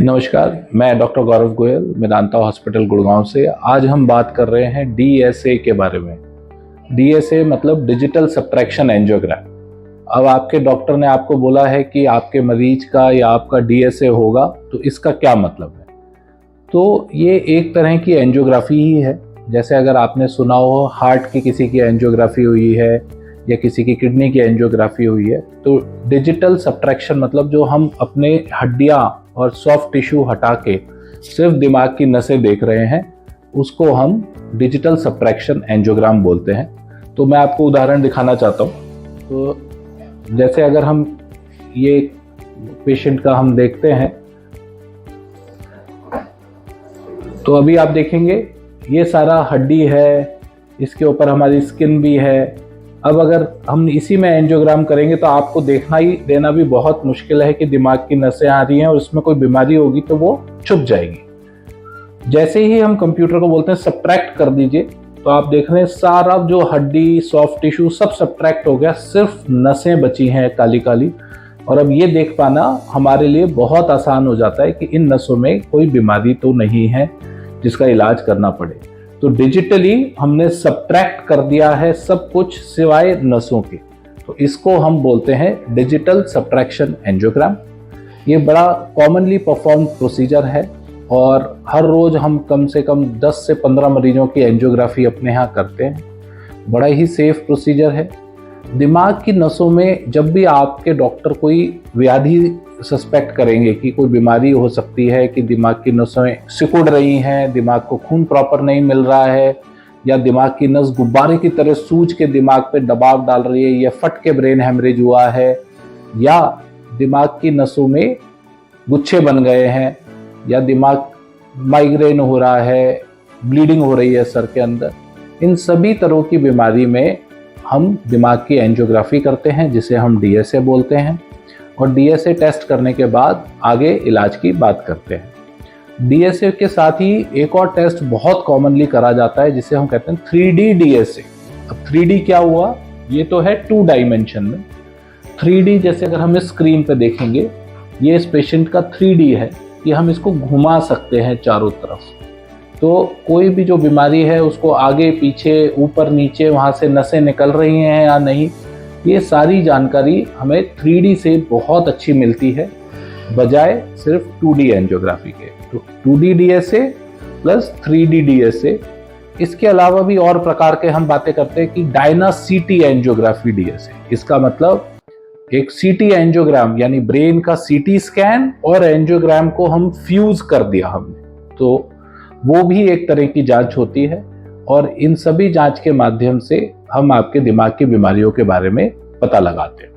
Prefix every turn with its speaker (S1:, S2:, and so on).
S1: नमस्कार, मैं doctor Gaurav Goyal Medanta hospital Gurgaon से। आज हम बात कर रहे हैं डीएसए के बारे में। डीएसए मतलब डिजिटल सबट्रैक्शन एंजियोग्राम। अब आपके डॉक्टर ने आपको बोला है कि आपके मरीज का या आपका डीएसए होगा, तो इसका क्या मतलब है? तो ये एक तरह की एंजियोग्राफी ही है। जैसे अगर आपने सुना हो हार्ट की किसी की एंजियोग्राफी हुई है या किसी की किडनी की एंजियोग्राफी हुई है, तो डिजिटल सबट्रैक्शन मतलब जो हम अपने हड्डियां और सॉफ्ट टिश्यू हटा के सिर्फ दिमाग की नसें देख रहे हैं, उसको हम डिजिटल सबट्रैक्शन एंजियोग्राम बोलते हैं। तो मैं आपको उदाहरण दिखाना चाहता हूँ। तो जैसे अगर हम ये पेशेंट का हम देखते हैं, तो अभी आप देखेंगे ये सारा हड्डी है, इसके ऊपर हमारी स्किन भी है। अब अगर हम इसी में एंजियोग्राम करेंगे तो आपको देखना ही देना भी बहुत मुश्किल है कि दिमाग की नसें आ रही हैं और उसमें कोई बीमारी होगी तो वो छुप जाएगी। जैसे ही हम कंप्यूटर को बोलते हैं सब्ट्रैक्ट कर दीजिए, तो आप देख रहे हैं सारा जो हड्डी सॉफ्ट टिश्यू सब सब्ट्रैक्ट हो गया, सिर्फ नसें बची हैं काली काली। और अब ये देख पाना हमारे लिए बहुत आसान हो जाता है कि इन नसों में कोई बीमारी तो नहीं है जिसका इलाज करना पड़े। तो डिजिटली हमने सब्ट्रैक्ट कर दिया है सब कुछ सिवाय नसों के, तो इसको हम बोलते हैं डिजिटल सब्ट्रैक्शन एंजियोग्राम। ये बड़ा कॉमनली परफॉर्म प्रोसीजर है और हर रोज हम कम से कम 10 से 15 मरीजों की एंजियोग्राफी अपने यहाँ करते हैं। बड़ा ही सेफ प्रोसीजर है। दिमाग की नसों में जब भी आपके डॉक्टर कोई व्याधि सस्पेक्ट करेंगे कि कोई बीमारी हो सकती है, कि दिमाग की नसें सिकुड़ रही हैं, दिमाग को खून प्रॉपर नहीं मिल रहा है, या दिमाग की नस गुब्बारे की तरह सूज के दिमाग पे दबाव डाल रही है, या फट के ब्रेन हेमरेज हुआ है, या दिमाग की नसों में गुच्छे बन गए हैं, या दिमाग माइग्रेन हो रहा है, ब्लीडिंग हो रही है सर के अंदर, इन सभी तरह की बीमारी में हम दिमाग की एंजियोग्राफी करते हैं, जिसे हम डीएसए बोलते हैं। और डीएसए टेस्ट करने के बाद आगे इलाज की बात करते हैं। डीएसए के साथ ही एक और टेस्ट बहुत कॉमनली करा जाता है, जिसे हम कहते हैं 3D डीएसए। अब 3D क्या हुआ? ये तो है 2 डायमेंशन में। 3D जैसे अगर हम इस स्क्रीन पे देखेंगे, ये इस पेशेंट का 3D है कि हम इसको घुमा सकते हैं चारों तरफ। तो कोई भी जो बीमारी है उसको आगे पीछे ऊपर नीचे वहाँ से नसें निकल रही हैं या नहीं, ये सारी जानकारी हमें 3D से बहुत अच्छी मिलती है, बजाय सिर्फ 2D एंजियोग्राफी के। तो 2D DSA plus 3D DSA. इसके अलावा भी और प्रकार के हम बातें करते हैं कि डायनासिटी एंजियोग्राफी डीएसए। इसका मतलब एक सीटी एंजियोग्राम यानी ब्रेन का सीटी स्कैन और एंजियोग्राम को हम फ्यूज कर दिया हमने, तो वो भी एक तरह की जांच होती है। और इन सभी जांच के माध्यम से हम आपके दिमाग की बीमारियों के बारे में पता लगाते हैं।